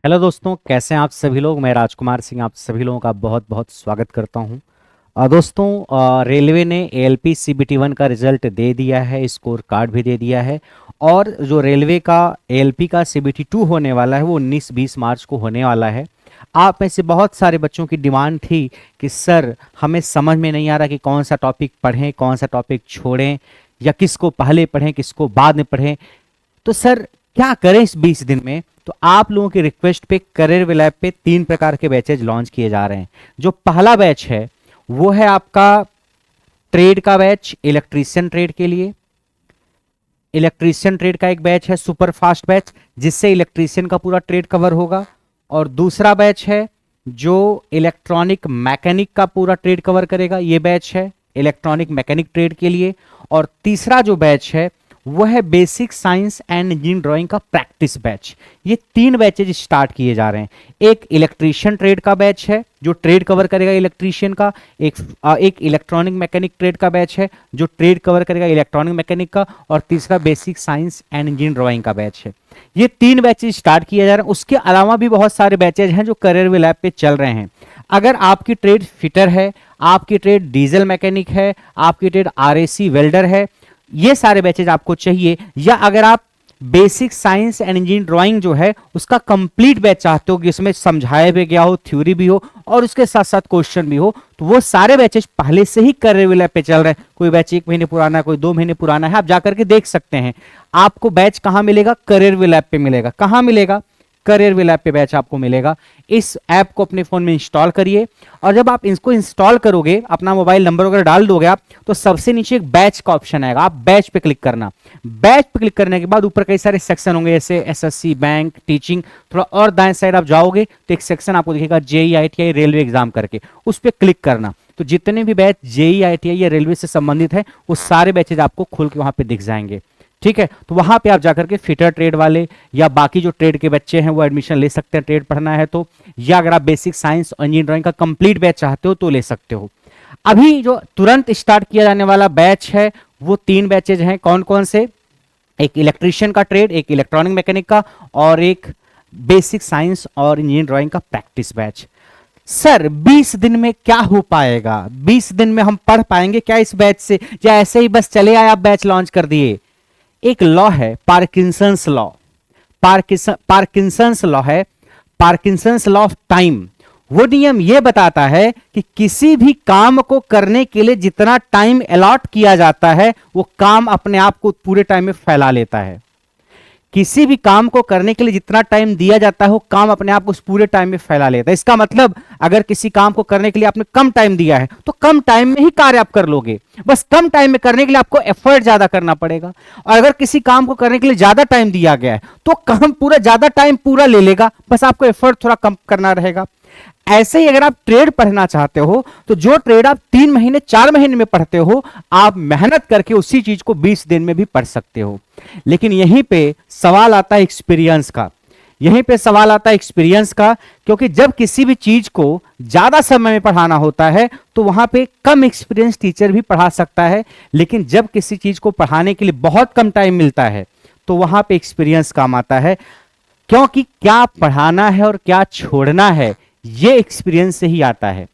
Hello दोस्तों, कैसे हैं आप सभी लोग। मैं राजकुमार सिंह आप सभी लोगों का बहुत बहुत स्वागत करता हूं। दोस्तों, रेलवे ने एएलपी सीबीटी 1 का रिजल्ट दे दिया है, स्कोर कार्ड भी दे दिया है। और जो रेलवे का एएलपी का सीबीटी 2 होने वाला है वो 19-20 मार्च को होने वाला है। आप में से बहुत सारे बच्चों की डिमांड थी कि सर हमें समझ में नहीं आ रहा कि कौन सा टॉपिक पढ़ें, कौन सा टॉपिक छोड़ें, या किसको पहले पढ़ें किसको बाद में पढ़ें। तो सर क्या करें इस 20 दिन में। तो आप लोगों की रिक्वेस्ट पे करियर विलैब पे 3 प्रकार के बैचेज लॉन्च किए जा रहे हैं। जो पहला बैच है वो है आपका ट्रेड का बैच, इलेक्ट्रीशियन ट्रेड के लिए। इलेक्ट्रीशियन ट्रेड का एक बैच है सुपर फास्ट बैच, जिससे इलेक्ट्रीशियन का पूरा ट्रेड कवर होगा। और दूसरा बैच है जो इलेक्ट्रॉनिक मैकेनिक का पूरा ट्रेड कवर करेगा, ये बैच है इलेक्ट्रॉनिक मैकेनिक ट्रेड के लिए। और तीसरा जो बैच है वो है basic science and engineering drawing का प्रैक्टिस बैच। ये 3 बैचेज स्टार्ट किए जा रहे हैं। एक इलेक्ट्रीशियन ट्रेड का बैच है जो ट्रेड कवर करेगा इलेक्ट्रीशियन का। एक इलेक्ट्रॉनिक मैकेनिक ट्रेड का बैच है जो ट्रेड कवर करेगा इलेक्ट्रॉनिक मैकेनिक का। और तीसरा basic science and engineering drawing का बैच है। ये 3 बैचेज स्टार्ट किए जा रहे हैं। उसके अलावा भी बहुत सारे बैचेज हैं जो करियर विलैब पे चल रहे हैं। अगर आपकी ट्रेड फिटर है, आपकी ट्रेड डीजल मैकेनिक है, आपकी ट्रेड आरएसी वेल्डर है, ये सारे बैचेज आपको चाहिए, या अगर आप basic science and engineering drawing जो है उसका कंप्लीट बैच चाहते हो कि इसमें समझाया भी गया हो, थ्योरी भी हो और उसके साथ साथ क्वेश्चन भी हो, तो वो सारे बैचेज पहले से ही करियर विलैब पे चल रहे हैं। कोई बैच 1 महीने पुराना है, कोई 2 महीने पुराना है, आप जाकर के देख सकते हैं। आपको बैच कहां मिलेगा? करियर विलैब पे मिलेगा। कहां मिलेगा? करियर विलैब पे बैच आपको मिलेगा। इस ऐप को अपने फोन में इंस्टॉल करिए, और जब आप इसको इंस्टॉल करोगे, अपना मोबाइल नंबर वगैरह डाल दोगे आप, तो सबसे नीचे एक बैच का ऑप्शन आएगा, आप बैच पे क्लिक करना। बैच पे क्लिक करने के बाद ऊपर कई सारे सेक्शन होंगे, जैसे एसएससी, बैंक, टीचिंग। थोड़ा और दाएं साइड आप जाओगे तो एक सेक्शन आपको दिखेगा जेई आईटीआई रेलवे एग्जाम करके, उस पर क्लिक करना। तो जितने भी बैच जेई आईटीआई या रेलवे से संबंधित है वो सारे बैचेज आपको खुल के वहां पे दिख जाएंगे। ठीक है, तो वहां पे आप जाकर के फिटर ट्रेड वाले या बाकी जो ट्रेड के बच्चे हैं वो एडमिशन ले सकते हैं, ट्रेड पढ़ना है तो। या अगर आप बेसिक साइंस और इंजीनियरिंग ड्राइंग का कंप्लीट बैच चाहते हो तो ले सकते हो। अभी जो तुरंत स्टार्ट किया जाने वाला बैच है वो 3 बैचेज हैं। कौन कौन से? एक इलेक्ट्रीशियन का ट्रेड, एक इलेक्ट्रॉनिक मैकेनिक का, और एक बेसिक साइंस और इंजीनियरिंग ड्राइंग का प्रैक्टिस बैच। सर 20 दिन में क्या हो पाएगा? 20 दिन में हम पढ़ पाएंगे क्या इस बैच से, या ऐसे ही बस चले आए आप बैच लॉन्च कर दिए? एक लॉ है पार्किंसंस लॉ। पार्किंसंस लॉ है, पार्किंसंस लॉ ऑफ टाइम। वो नियम ये बताता है कि किसी भी काम को करने के लिए जितना टाइम अलॉट किया जाता है वो काम अपने आप को पूरे टाइम में फैला लेता है। किसी भी काम को करने के लिए जितना टाइम दिया जाता है वो काम अपने आप उस पूरे टाइम में फैला लेता है। इसका मतलब अगर किसी काम को करने के लिए आपने कम टाइम दिया है तो कम टाइम में ही कार्य आप कर लोगे। बस कम टाइम में करने के लिए आपको एफर्ट ज्यादा करना पड़ेगा। और अगर किसी काम को करने के लिए ज्यादा टाइम दिया गया है तो काम पूरा ज्यादा टाइम पूरा ले लेगा, बस आपको एफर्ट थोड़ा कम करना रहेगा। ऐसे ही अगर आप ट्रेड पढ़ना चाहते हो तो जो ट्रेड आप 3 महीने 4 महीने में पढ़ते हो, आप मेहनत करके उसी चीज को 20 दिन में भी पढ़ सकते हो। लेकिन यहीं पे सवाल आता है एक्सपीरियंस का। यहीं पे सवाल आता है एक्सपीरियंस का, क्योंकि जब किसी भी चीज को ज्यादा समय में पढ़ाना होता है तो वहां पे कम एक्सपीरियंस टीचर भी पढ़ा सकता है। लेकिन जब किसी चीज को पढ़ाने के लिए बहुत कम टाइम मिलता है तो वहां पे एक्सपीरियंस काम आता है। क्योंकि क्या पढ़ाना है और क्या छोड़ना है ये एक्सपीरियंस से ही आता है।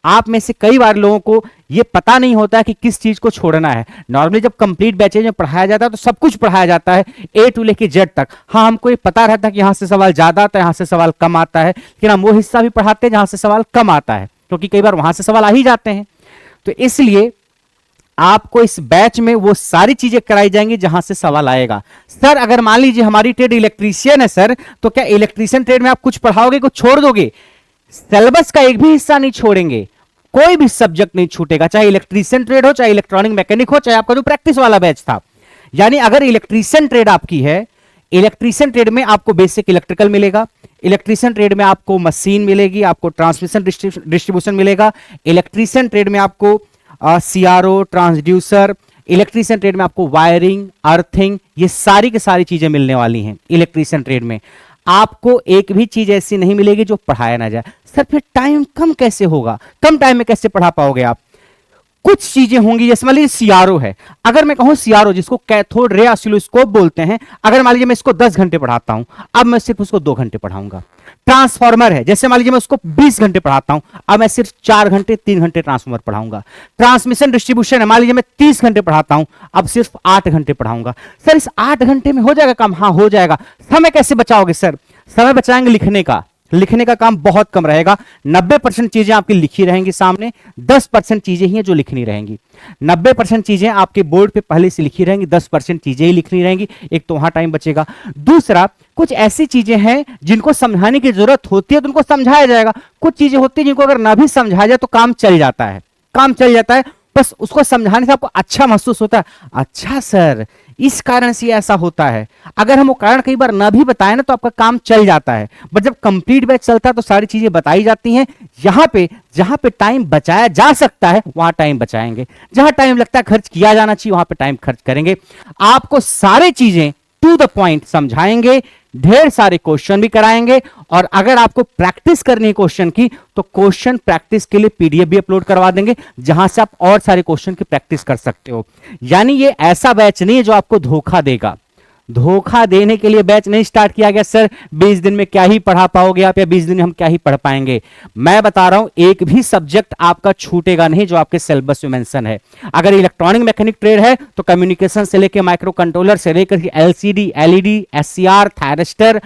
आप में से कई बार लोगों को ये पता नहीं होता है कि किस चीज को छोड़ना है। नॉर्मली जब कंप्लीट बैचेज में पढ़ाया जाता है तो सब कुछ पढ़ाया जाता है, ए टू लेके जेड तक। हाँ, हमको ये पता रहता है कि यहां से सवाल ज्यादा आता है, यहां से सवाल कम आता है, लेकिन हम वो हिस्सा भी पढ़ाते हैं जहां से सवाल कम आता है, क्योंकि कई बार वहां से सवाल आ ही जाते हैं। तो इसलिए आपको इस बैच में वो सारी चीजें कराई जाएंगी जहां से सवाल आएगा। सर अगर मान लीजिए हमारी ट्रेड इलेक्ट्रीशियन है सर, तो क्या इलेक्ट्रीशियन ट्रेड में आप कुछ पढ़ाओगे, कुछ छोड़ दोगे? सिलेबस का एक भी हिस्सा नहीं छोड़ेंगे, कोई भी सब्जेक्ट नहीं छूटेगा, चाहे इलेक्ट्रीशियन ट्रेड हो, चाहे इलेक्ट्रॉनिक मैकेनिक हो, चाहे आपका जो प्रैक्टिस वाला बैच था। यानी अगर इलेक्ट्रीशियन ट्रेड आपकी है, इलेक्ट्रीशियन ट्रेड में आपको बेसिक इलेक्ट्रिकल मिलेगा, इलेक्ट्रीशियन ट्रेड में आपको मशीन मिलेगी, आपको ट्रांसमिशन डिस्ट्रीब्यूशन मिलेगा, इलेक्ट्रीशियन ट्रेड में आपको सीआरओ, ट्रांसड्यूसर, इलेक्ट्रीशियन ट्रेड में आपको वायरिंग, अर्थिंग, ये सारी की सारी चीजें मिलने वाली हैं इलेक्ट्रीशियन ट्रेड में। आपको एक भी चीज ऐसी नहीं मिलेगी जो पढ़ाया ना जाए। सर फिर टाइम कम कैसे होगा? कम टाइम में कैसे पढ़ा पाओगे आप? कुछ चीजें होंगी, जैसे मान लीजिए सीआरओ है, अगर मैं कहूं सीआरओ जिसको कैथोड रे ऑसिलोस्कोप बोलते हैं, अगर मान लीजिए मैं इसको 10 घंटे पढ़ाता हूं, अब मैं सिर्फ उसको 2 घंटे पढ़ाऊंगा। ट्रांसफार्मर है, जैसे मान लीजिए मैं उसको 20 घंटे पढ़ाता हूं, अब मैं सिर्फ 4 घंटे 3 घंटे ट्रांसफार्मर पढ़ाऊंगा। ट्रांसमिशन डिस्ट्रीब्यूशन है, मान लीजिए मैं 30 घंटे पढ़ाता हूं, अब सिर्फ 8 घंटे पढ़ाऊंगा। सर इस 8 घंटे में हो जाएगा काम? हाँ हो जाएगा। समय कैसे बचाओगे सर? समय बचाएंगे लिखने का, लिखने का काम बहुत कम रहेगा। 90% चीजें आपकी लिखी रहेंगी सामने, 10% चीजें ही हैं जो लिखनी रहेंगी। 90% चीजें आपके बोर्ड पे पहले से लिखी रहेंगी, 10% चीजें ही लिखनी रहेंगी। एक तो वहां टाइम बचेगा। दूसरा, कुछ ऐसी चीजें हैं जिनको समझाने की जरूरत होती है तो उनको समझाया जाएगा। कुछ चीजें होती है जिनको अगर ना भी समझाया जाए तो काम चल जाता है, काम चल जाता है, बस उसको समझाने से आपको अच्छा महसूस होता है, अच्छा सर इस कारण से ऐसा होता है। अगर हम वो कारण कई बार ना भी बताएं ना तो आपका काम चल जाता है। बट जब कंप्लीट बैच चलता है तो सारी चीजें बताई जाती हैं। जहां पे टाइम बचाया जा सकता है वहां टाइम बचाएंगे, जहां टाइम लगता है खर्च किया जाना चाहिए वहां पे टाइम खर्च करेंगे। आपको सारी चीजें टू द पॉइंट समझाएंगे, ढेर सारे क्वेश्चन भी कराएंगे, और अगर आपको प्रैक्टिस करनी है क्वेश्चन की तो क्वेश्चन प्रैक्टिस के लिए पीडीएफ भी अपलोड करवा देंगे, जहां से आप और सारे क्वेश्चन की प्रैक्टिस कर सकते हो। यानी ये ऐसा बैच नहीं है जो आपको धोखा देगा। धोखा देने के लिए बैच नहीं स्टार्ट किया गया सर 20 दिन में क्या ही पढ़ा पाओगे आप, या 20 दिन में हम क्या ही पढ़ पाएंगे। मैं बता रहा हूं एक भी सब्जेक्ट आपका छूटेगा नहीं जो आपके सिलेबस में मेंशन है। अगर इलेक्ट्रॉनिक मैकेनिक ट्रेड है तो कम्युनिकेशन से लेकर माइक्रो कंट्रोलर से लेकर एलसीडी, एलईडी, एससीआर, थायरिस्टर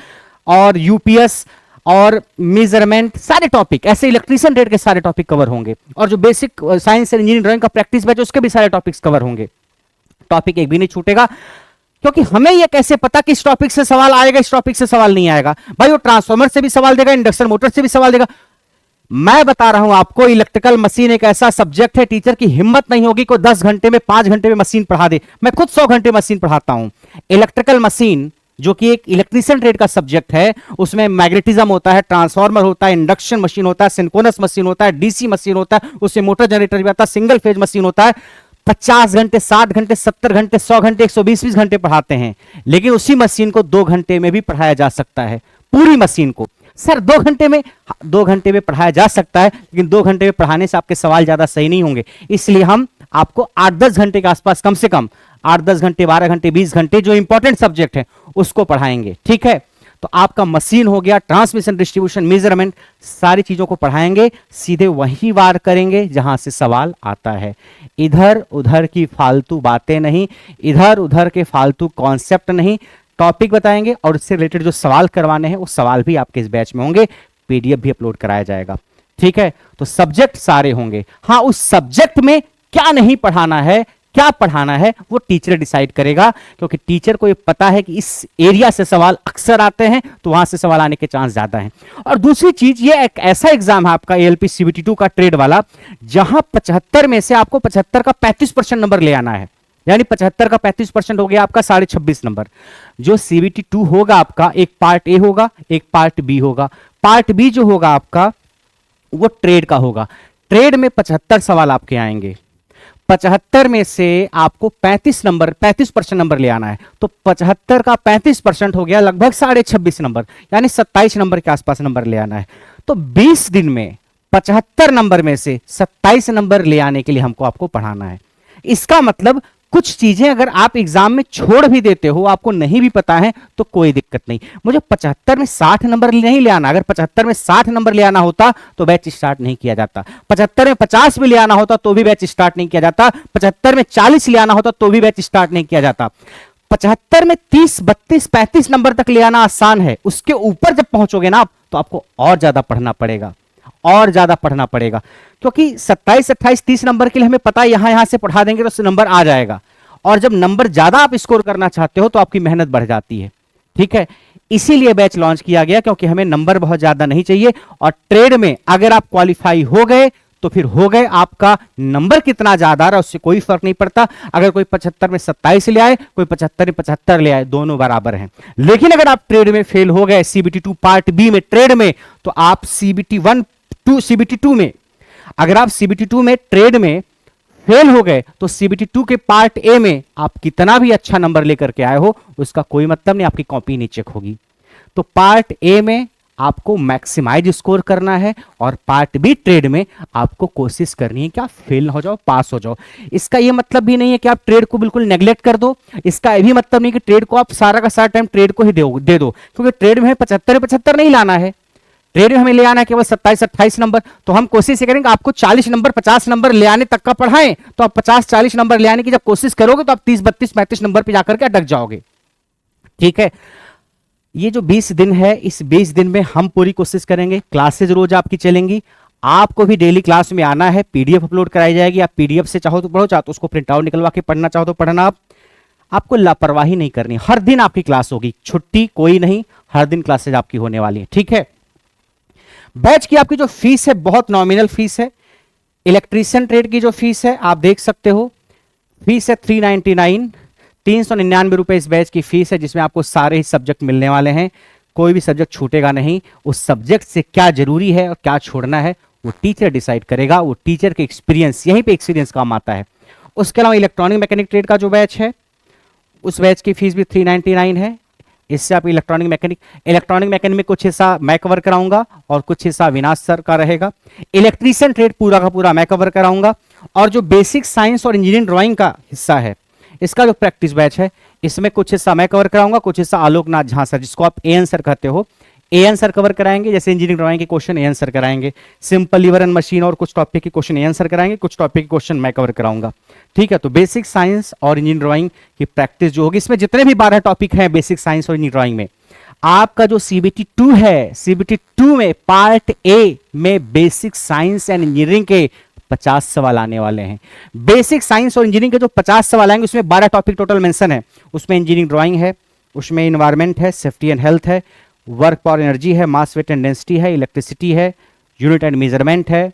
और यूपीएस और मेजरमेंट, सारे टॉपिक ऐसे इलेक्ट्रीशियन ट्रेड के सारे टॉपिक कवर होंगे। और जो basic science and engineering drawing का प्रैक्टिस बैच उसके भी सारे टॉपिक्स कवर होंगे। टॉपिक एक भी नहीं छूटेगा, क्योंकि हमें यह कैसे पता कि इस टॉपिक से सवाल आएगा, इस टॉपिक से सवाल नहीं आएगा। भाई वो ट्रांसफार्मर से भी सवाल देगा, इंडक्शन मोटर से भी सवाल देगा। मैं बता रहा हूं आपको इलेक्ट्रिकल मशीन एक ऐसा सब्जेक्ट है, टीचर की हिम्मत नहीं होगी कोई 10 घंटे में 5 घंटे में मशीन पढ़ा दे। मैं खुद 100 घंटे मशीन पढ़ाता हूं। इलेक्ट्रिकल मशीन जो कि एक इलेक्ट्रीशियन ट्रेड का सब्जेक्ट है, उसमें मैग्नेटिज्म होता है, ट्रांसफार्मर होता है, इंडक्शन मशीन होता है, सिंक्रोनस मशीन होता है, डीसी मशीन होता है, उससे मोटर जनरेटर भी आता है, सिंगल फेज मशीन होता है। 50 घंटे, 60 घंटे, 70 घंटे, 100 घंटे, 120 घंटे पढ़ाते हैं, लेकिन उसी मशीन को 2 घंटे में भी पढ़ाया जा सकता है। पूरी मशीन को सर 2 घंटे में पढ़ाया जा सकता है, लेकिन 2 घंटे में पढ़ाने से आपके सवाल ज्यादा सही नहीं होंगे। इसलिए हम आपको 8-10 घंटे के आसपास, कम से कम 8-10 घंटे, 12 घंटे, 20 घंटे जो इंपॉर्टेंट सब्जेक्ट है उसको पढ़ाएंगे। ठीक है, तो आपका मशीन हो गया, ट्रांसमिशन, डिस्ट्रीब्यूशन, मेजरमेंट, सारी चीजों को पढ़ाएंगे, सीधे वही वार करेंगे जहां से सवाल आता है। इधर उधर की फालतू बातें नहीं, इधर उधर के फालतू कॉन्सेप्ट नहीं, टॉपिक बताएंगे और उससे रिलेटेड जो सवाल करवाने हैं वो सवाल भी आपके इस बैच में होंगे, पीडीएफ भी अपलोड कराया जाएगा। ठीक है, तो सब्जेक्ट सारे होंगे। हाँ, उस सब्जेक्ट में क्या नहीं पढ़ाना है, क्या पढ़ाना है, वो टीचर डिसाइड करेगा, क्योंकि टीचर को ये पता है कि इस एरिया से सवाल अक्सर आते हैं, तो वहां से सवाल आने के चांस ज्यादा हैं। और दूसरी चीज, ये एक ऐसा एग्जाम है आपका एएलपी सीबीटी 2 का ट्रेड वाला, जहां 75 में से आपको 75 का 35% नंबर ले आना है। यानी 75 का 35% हो गया आपका 26.5 नंबर। जो सीबीटी 2 होगा आपका, एक पार्ट ए होगा, एक पार्ट बी होगा। पार्ट बी जो होगा आपका वो ट्रेड का होगा। ट्रेड में 75 सवाल आपके आएंगे, 75 में से आपको 35% नंबर ले आना है। तो 75 का 35% हो गया लगभग 26.5 नंबर, यानी 27 नंबर के आसपास नंबर ले आना है। तो 20 दिन में 75 नंबर में से 27 नंबर ले आने के लिए हमको आपको पढ़ाना है। इसका मतलब कुछ चीजें अगर आप एग्जाम में छोड़ भी देते हो, आपको नहीं भी पता है, तो कोई दिक्कत नहीं। मुझे 75 में 60 नंबर नहीं ले आना। अगर 75 में 60 नंबर ले आना होता तो बैच स्टार्ट नहीं किया जाता। 75 में 50 भी ले आना होता तो भी बैच स्टार्ट नहीं किया जाता। 75 में 40 ले आना होता तो भी बैच स्टार्ट नहीं किया जाता। 75 में 30, 32, 35 नंबर तक ले आना आसान है। उसके ऊपर जब पहुंचोगे ना आप, तो आपको और ज्यादा पढ़ना पड़ेगा, और ज्यादा पढ़ना पड़ेगा, क्योंकि 27, 28, 30 नंबर के लिए हमें पता है यहां से पढ़ा देंगे तो नंबर आ जाएगा। और जब नंबर ज्यादा आप स्कोर करना चाहते हो तो आपकी मेहनत बढ़ जाती है। ठीक है, इसीलिए बैच लॉन्च किया गया, क्योंकि हमें नंबर बहुत ज्यादा नहीं चाहिए। और ट्रेड में अगर आप क्वालिफाई हो गए तो फिर हो गए, आपका नंबर कितना ज्यादा रहा उससे कोई फर्क नहीं पड़ता। अगर कोई 75 में 27 ले आए, कोई 75 में 75 ले आए, दोनों बराबर हैं। लेकिन अगर आप ट्रेड में फेल हो गए, सीबीटी 2 पार्ट बी में ट्रेड में, तो आप सीबीटी 2 में, अगर आप सीबीटी 2 में ट्रेड में फेल हो गए तो सीबीटी 2 के पार्ट ए में आप कितना भी अच्छा नंबर लेकर के आए हो उसका कोई मतलब नहीं, आपकी कॉपी नहीं चेक होगी। तो पार्ट ए में आपको मैक्सिमाइज स्कोर करना है और पार्ट बी ट्रेड में आपको कोशिश करनी है कि आप फेल हो जाओ, पास हो जाओ। इसका ये मतलब भी नहीं है कि आप ट्रेड को बिल्कुल नेग्लेक्ट कर दो, इसका ये भी मतलब नहीं कि ट्रेड को आप सारा का सारा टाइम ट्रेड को ही दे दो, क्योंकि ट्रेड में 75 नहीं लाना है, ट्रेड में हमें ले आना है केवल 27-28 नंबर। तो हम कोशिश करेंगे आपको 40 नंबर 50 नंबर ले आने तक का पढ़ाएं, तो आप 50-40 नंबर ले आने की जब कोशिश करोगे तो आप 30-32-35 नंबर पे जाकर के अटक जाओगे। ठीक है, ये जो 20 दिन है, इस 20 दिन में हम पूरी कोशिश करेंगे, क्लासेज रोज आपकी चलेंगी, आपको भी डेली क्लास में आना है, पीडीएफ अपलोड कराई जाएगी, आप पीडीएफ से चाहो तो पढ़ो, चाहो तो उसको प्रिंट आउट निकलवा के पढ़ना चाहो तो पढ़ना। आपको लापरवाही नहीं करनी, हर दिन आपकी क्लास होगी, छुट्टी कोई नहीं, हर दिन क्लासेज आपकी होने वाली है। ठीक है, बैच की आपकी जो फीस है बहुत नॉमिनल फीस है। इलेक्ट्रीशियन ट्रेड की जो फीस है आप देख सकते हो, फीस है 399 रुपए इस बैच की फीस है, जिसमें आपको सारे ही सब्जेक्ट मिलने वाले हैं, कोई भी सब्जेक्ट छूटेगा नहीं। उस सब्जेक्ट से क्या जरूरी है और क्या छोड़ना है वो टीचर डिसाइड करेगा, वो टीचर के एक्सपीरियंस, यहीं पे एक्सपीरियंस काम आता है। उसके अलावा इलेक्ट्रॉनिक मैकेनिक ट्रेड का जो बैच है उस बैच की फीस भी 399 है। इससे आप इलेक्ट्रॉनिक मैकेनिक में कुछ हिस्सा मैं कवर कराऊंगा और कुछ हिस्सा विनाश सर का रहेगा। इलेक्ट्रीशियन ट्रेड पूरा का पूरा मैं कवर कराऊंगा, और जो बेसिक साइंस और इंजीनियरिंग ड्राइंग का हिस्सा है इसका जो प्रैक्टिस बैच है इसमें कुछ हिस्सा मैं कवर कराऊंगा, कुछ हिस्सा आलोकनाथ झा सर, जिसको आप एएन सर कहते हो, एएन सर कवर कराएंगे। जैसे इंजीनियरिंग ड्राइंग के क्वेश्चन एएन सर कराएंगे, सिंपल लीवर एंड मशीन और कुछ टॉपिक के क्वेश्चन एएन सर कराएंगे, कुछ टॉपिक के क्वेश्चन मैं कवर कराऊंगा। ठीक है, तो बेसिक साइंस और इंजीनियरिंग ड्राइंग की प्रैक्टिस जो होगी, इसमें जितने भी 12 टॉपिक हैं बेसिक साइंस और इंजीनियरिंग ड्राइंग में, आपका जो सीबीटी 2 है, सीबीटी 2 में पार्ट ए में बेसिक साइंस एंड इंजीनियरिंग के 50 सवाल आने वाले हैं। बेसिक साइंस और इंजीनियरिंग के जो 50 सवाल आएंगे उसमें 12 टॉपिक टोटल मेंशन है। उसमें इंजीनियरिंग ड्राइंग है, उसमें इन्वायरमेंट है, सेफ्टी एंड हेल्थ है, वर्क पावर एनर्जी है, मास वेट एंड डेंसिटी है, इलेक्ट्रिसिटी है, यूनिट एंड मेजरमेंट है,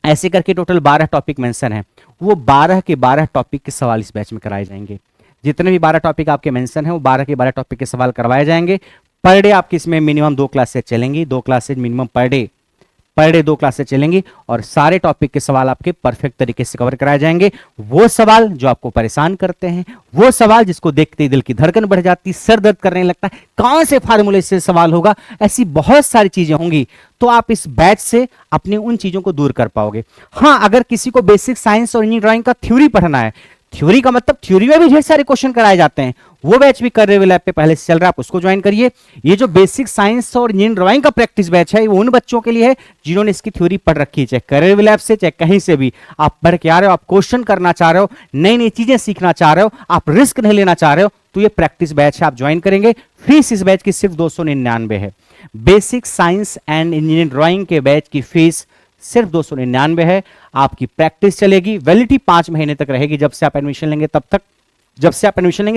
ऐसे करके टोटल 12 टॉपिक मेंशन है। वो 12 के 12 टॉपिक के सवाल इस बैच में कराए जाएंगे। जितने भी 12 टॉपिक आपके मेंशन है वो 12 के 12 टॉपिक के सवाल करवाए जाएंगे। पर डे आपकी इसमें मिनिमम 2 क्लासेज चलेंगी, 2 classes minimum per day 2 classes चलेंगी, और सारे टॉपिक के सवाल आपके परफेक्ट तरीके से कवर कराए जाएंगे। वो सवाल जो आपको परेशान करते हैं, वो सवाल जिसको देखते ही दिल की धड़कन बढ़ जाती, सर दर्द करने लगता है, कहां से फार्मूले से सवाल होगा, ऐसी बहुत सारी चीजें होंगी, तो आप इस बैच से अपनी उन चीजों को दूर कर पाओगे। हाँ, अगर किसी को बेसिक साइंस और इंजीनियरिंग ड्राइंग का थ्योरी पढ़ना है, थ्योरी का मतलब थ्योरी में भी ढेर सारे क्वेश्चन कराए जाते हैं, वो बैच भी करियर लैब पे पहले से चल रहा है, आप उसको ज्वाइन करिए। ये जो बेसिक साइंस और इंजीनियरिंग ड्राइंग का प्रैक्टिस बैच है वो उन बच्चों के लिए है जिन्होंने इसकी थ्योरी पढ़ रखी है, चाहे करियर लैब से चाहे कहीं से भी आप पढ़ के आ रहे हो, आप क्वेश्चन करना चाह रहे हो, नई नई चीजें सीखना चाह रहे हो, आप रिस्क नहीं लेना चाह रहे हो, तो ये प्रैक्टिस बैच है, आप ज्वाइन करेंगे। फीस इस बैच की सिर्फ 299 है। Basic science and engineering drawing के बैच की फीस सिर्फ 299 है। आपकी प्रैक्टिस चलेगी, वैलिडिटी 5 महीने तक रहेगी, जब से आप एडमिशन लेंगे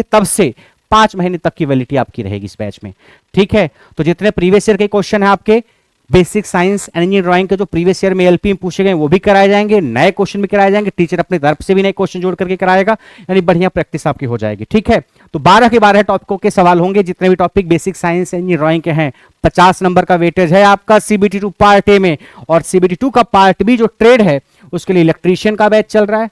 तब से 5 महीने तक की वैलिडिटी आपकी रहेगी इस बैच में। ठीक है, तो जितने प्रीवियस ईयर के क्वेश्चन है आपके basic science and engineering drawing के, जो प्रीवियस ईयर में एलपी में पूछे गए वो भी कराए जाएंगे, नए क्वेश्चन भी कराए जाएंगे, टीचर अपनी तरफ से भी नए क्वेश्चन जोड़ करके कराएगा, यानी बढ़िया प्रैक्टिस आपकी हो जाएगी। ठीक है, तो 12 के 12 टॉपिकों के सवाल होंगे, जितने भी topic basic science and engineering drawing के हैं। 50 नंबर का वेटेज है आपका सीबीटी 2 पार्ट ए में, और सीबीटी 2 का पार्ट बी जो ट्रेड है उसके लिए इलेक्ट्रीशियन का बैच चल रहा है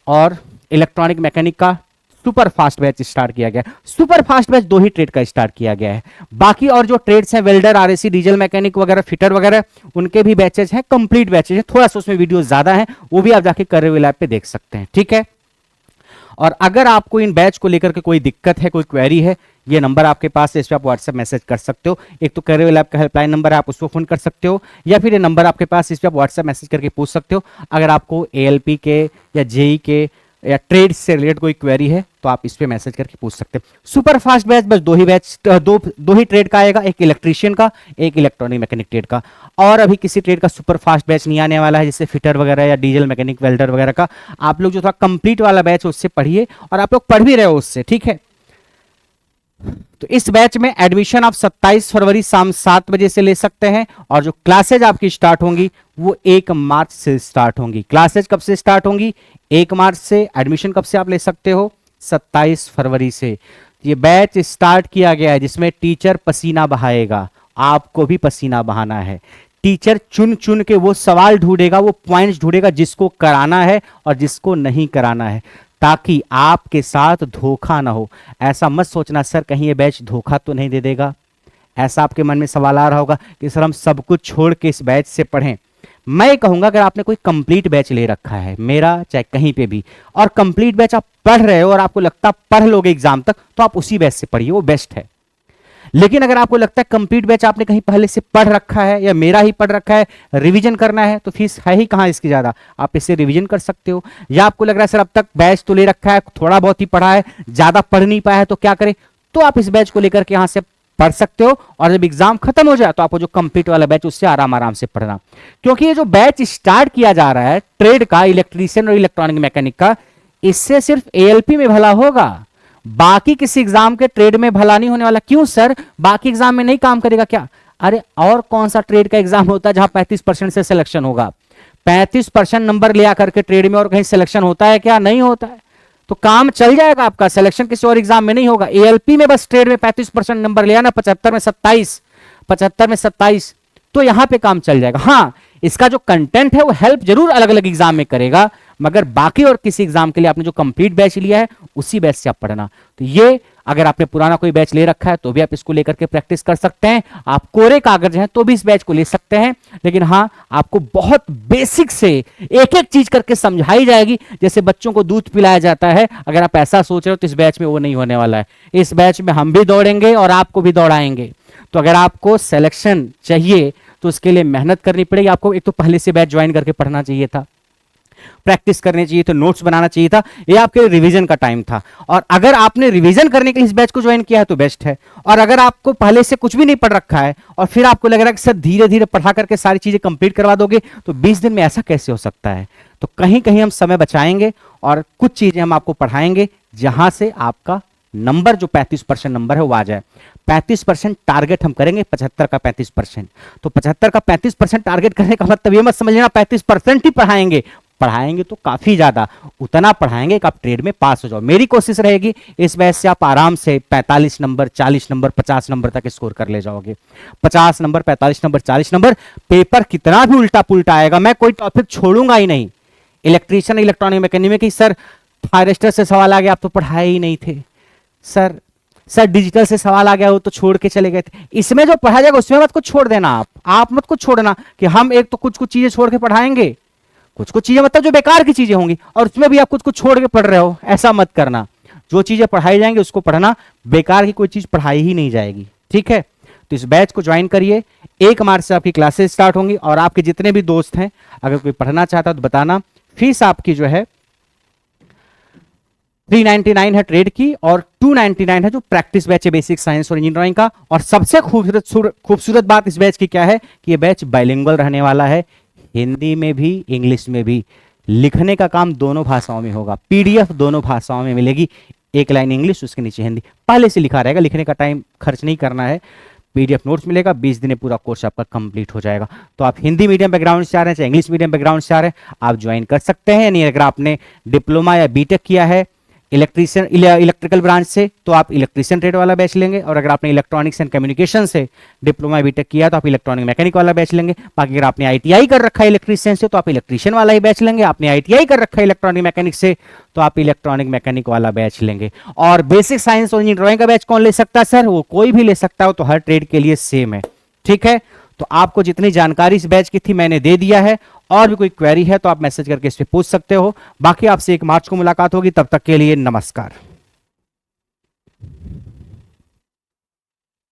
और इलेक्ट्रॉनिक मैकेनिक का सुपर फास्ट बैच स्टार्ट किया गया। सुपर फास्ट बैच 2 ही ट्रेड का स्टार्ट किया गया है, बाकी और जो ट्रेड्स हैं वेल्डर, आरएसी, डीजल मैकेनिक वगैरह, फिटर वगैरह, उनके भी बैचेज हैं, कंप्लीट बैचेज हैं, थोड़ा सा उसमें वीडियो ज्यादा है, वो भी आप जाके करियर लैब पे देख सकते हैं। ठीक है, और अगर आपको इन बैच को लेकर के कोई दिक्कत है, कोई क्वेरी है, ये नंबर आपके पास है, इस पर आप व्हाट्सएप मैसेज कर सकते हो। एक तो करियर लैब का हेल्पलाइन नंबर है, आप उसको फोन कर सकते हो, या फिर ये नंबर आपके पास, इस पर आप व्हाट्सएप मैसेज करके पूछ सकते हो। अगर आपको एएलपी के या जेई के या ट्रेड से रिलेटेड कोई क्वेरी है तो आप इस पे मैसेज करके पूछ सकते हैं। सुपर फास्ट बैच बस 2 ही ट्रेड का आएगा, एक इलेक्ट्रीशियन का, एक इलेक्ट्रॉनिक मैकेनिक ट्रेड का, और अभी किसी ट्रेड का सुपर फास्ट बैच नहीं आने वाला है, जैसे फिटर वगैरह या डीजल मैकेनिक, वेल्डर वगैरह का। आप लोग जो था कंप्लीट वाला बैच उससे पढ़िए, और आप लोग पढ़ भी रहे हो उससे। ठीक है, तो इस बैच में एडमिशन आप 27 फरवरी शाम 7 बजे से ले सकते हैं, और जो क्लासेज आपकी स्टार्ट होंगी वो 1 मार्च से स्टार्ट होंगी। क्लासेज कब से स्टार्ट होंगी? 1 मार्च से। एडमिशन कब से आप ले सकते हो? 27 फरवरी से। ये बैच स्टार्ट किया गया है जिसमें टीचर पसीना बहाएगा, आपको भी पसीना बहाना है। टीचर चुन चुन के वो सवाल ढूंढेगा, वो पॉइंट्स ढूंढेगा जिसको कराना है और जिसको नहीं कराना है, ताकि आपके साथ धोखा ना हो। ऐसा मत सोचना सर कहीं ये बैच धोखा तो नहीं दे देगा, ऐसा आपके मन में सवाल आ रहा होगा कि सर हम सब कुछ छोड़ के इस बैच से पढ़ें। मैं कहूंगा अगर आपने कोई कंप्लीट बैच ले रखा है, मेरा चाहे कहीं पे भी, और कंप्लीट बैच आप पढ़ रहे हो और आपको लगता पढ़ लोगे एग्जाम तक, तो आप उसी बैच से पढ़िए, वो बेस्ट है। लेकिन अगर आपको लगता है कंप्लीट बैच आपने कहीं पहले से पढ़ रखा है या मेरा ही पढ़ रखा है, रिवीजन करना है, तो फीस है ही कहां इसकी ज्यादा, आप इससे रिवीजन कर सकते हो। या आपको लग रहा है सर अब तक बैच तो ले रखा है, थोड़ा बहुत ही पढ़ा है, ज्यादा पढ़ नहीं पाया है, तो क्या करें, तो आप इस बैच को लेकर के यहां से पढ़ सकते हो, और जब एग्जाम खत्म हो जाए तो आपको जो कंप्लीट वाला बैच उससे आराम आराम से पढ़ना। क्योंकि ये जो बैच स्टार्ट किया जा रहा है ट्रेड का, इलेक्ट्रीशियन और इलेक्ट्रॉनिक मैकेनिक का, इससे सिर्फ एएलपी में भला होगा, बाकी किसी एग्जाम के ट्रेड में भला नहीं होने वाला। क्यों सर, बाकी एग्जाम में नहीं काम करेगा क्या? अरे और कौन सा ट्रेड का एग्जाम होता है जहां 35% से सिलेक्शन होगा? 35% नंबर ले आकर के ट्रेड में और कहीं सिलेक्शन होता है क्या? नहीं होता है। तो काम चल जाएगा आपका, सिलेक्शन किसी और एग्जाम में नहीं होगा। एएलपी में बस ट्रेड में 35% नंबर ले आना, 75 में 27, 75 में 27, तो यहां पे काम चल जाएगा। हाँ, इसका जो कंटेंट है वो हेल्प जरूर अलग अलग एग्जाम में करेगा, मगर बाकी और किसी एग्जाम के लिए आपने जो कंप्लीट बैच लिया है उसी बैच से आप पढ़ना। तो ये अगर आपने पुराना कोई बैच ले रखा है तो भी आप इसको लेकर के प्रैक्टिस कर सकते हैं। आप कोरे कागज हैं तो भी इस बैच को ले सकते हैं, लेकिन हाँ आपको बहुत बेसिक से एक एक चीज करके समझाई जाएगी, जैसे बच्चों को दूध पिलाया जाता है। अगर आप ऐसा सोच रहे हो तो इस बैच में वो नहीं होने वाला है। इस बैच में हम भी दौड़ेंगे और आपको भी दौड़ाएंगे। तो अगर आपको सिलेक्शन चाहिए तो उसके लिए मेहनत करनी पड़ेगी। आपको एक तो पहले से बैच ज्वाइन करके पढ़ना चाहिए था, प्रैक्टिस करनी चाहिए, तो नोट्स बनाना चाहिए था, ये आपके रिवीजन का टाइम था। और अगर आपने रिवीजन करने के लिए इस बैच को ज्वाइन किया है तो बेस्ट है। और अगर आपको पहले से कुछ भी नहीं पढ़ रखा है और फिर आपको लग रहा है कि सर धीरे धीरे पढ़ा करके सारी चीजें कंप्लीट करवा दोगे, तो 20 दिन में ऐसा कैसे हो सकता है? तो कहीं कहीं हम समय बचाएंगे और कुछ चीजें हम आपको पढ़ाएंगे जहां से आपका नंबर जो 35% नंबर है वो आ जाए। 35% टारगेट हम करेंगे, 75 का 35%। तो 75 का 35% टारगेट करने का मतलब ये मत समझ लेना 35% ही पढ़ाएंगे, पढ़ाएंगे तो काफी ज्यादा, उतना पढ़ाएंगे कि आप ट्रेड में पास हो जाओ। मेरी कोशिश रहेगी इस बैच से आप आराम से 45 नंबर, 40 नंबर, 50 नंबर तक स्कोर कर ले जाओगे। 50 नंबर, 45 नंबर, 40 नंबर, पेपर कितना भी उल्टा पुल्टा आएगा, मैं कोई टॉपिक छोड़ूंगा ही नहीं। इलेक्ट्रीशियन, इलेक्ट्रॉनिक मैकेनिक में कि सर थायरिस्टर से सवाल आ गया, आप तो पढ़ाए ही नहीं थे, सर डिजिटल से सवाल आ गया वो तो छोड़ के चले गए थे। इसमें जो पढ़ा जाएगा उसमें मत कुछ छोड़ देना, आप मत कुछ छोड़ना कि हम एक तो कुछ कुछ चीजें छोड़ के पढ़ाएंगे, कुछ कुछ चीजें मतलब जो बेकार की चीजें होंगी, और उसमें भी आप कुछ कुछ छोड़ के पढ़ रहे हो, ऐसा मत करना। जो चीजें पढ़ाई जाएंगी उसको पढ़ना, बेकार की कोई चीज पढ़ाई ही नहीं जाएगी, ठीक है? तो इस बैच को ज्वाइन करिए, 1 मार्च से आपकी क्लासेस स्टार्ट होंगी। और आपके जितने भी दोस्त हैं अगर कोई पढ़ना चाहता है तो बताना। फीस आपकी जो है 399 है ट्रेड की, और 299 है जो प्रैक्टिस बैच है बेसिक साइंस और इंजीनियरिंग का। और सबसे खूबसूरत बात इस बैच की क्या है कि ये बैच बाइलिंगुअल रहने वाला है, हिंदी में भी इंग्लिश में भी। लिखने का काम दोनों भाषाओं में होगा, पीडीएफ दोनों भाषाओं में मिलेगी, एक लाइन इंग्लिश उसके नीचे हिंदी, पहले से लिखा रहेगा, लिखने का टाइम खर्च नहीं करना है। पीडीएफ नोट्स मिलेगा, 20 दिन में पूरा कोर्स आपका कंप्लीट हो जाएगा। तो आप हिंदी मीडियम बैकग्राउंड से आ रहे हैं चाहे इंग्लिश मीडियम बैकग्राउंड से आ रहे हैं, आप ज्वाइन कर सकते हैं। यानी अगर आपने डिप्लोमा या बीटेक किया है इलेक्ट्रीशियन इलेक्ट्रिकल ब्रांच से तो आप इलेक्ट्रीशियन ट्रेड वाला बैच लेंगे, और अगर आपने इलेक्ट्रॉनिक्स एंड कम्युनिकेशन से डिप्लोमा बीटेक किया तो आप इलेक्ट्रॉनिक मैकेनिक वाला बैच लेंगे। बाकी अगर आपने आईटीआई कर रखा है इलेक्ट्रीशियन से तो आप इलेक्ट्रीशियन वाला ही बैच लेंगे, आपने आईटीआई कर रखा है इलेक्ट्रॉनिक मैकेनिक से तो आप इलेक्ट्रॉनिक मैकेनिक वाला बैच लेंगे। और बेसिक साइंस और इंजीनियरिंग का बैच कौन ले सकता है सर? वो कोई भी ले सकता है, तो हर ट्रेड के लिए सेम है, ठीक है? तो आपको जितनी जानकारी इस बैच की थी मैंने दे दिया है, और भी कोई क्वेरी है तो आप मैसेज करके इस पे पूछ सकते हो। बाकी आपसे 1 मार्च को मुलाकात होगी, तब तक के लिए नमस्कार।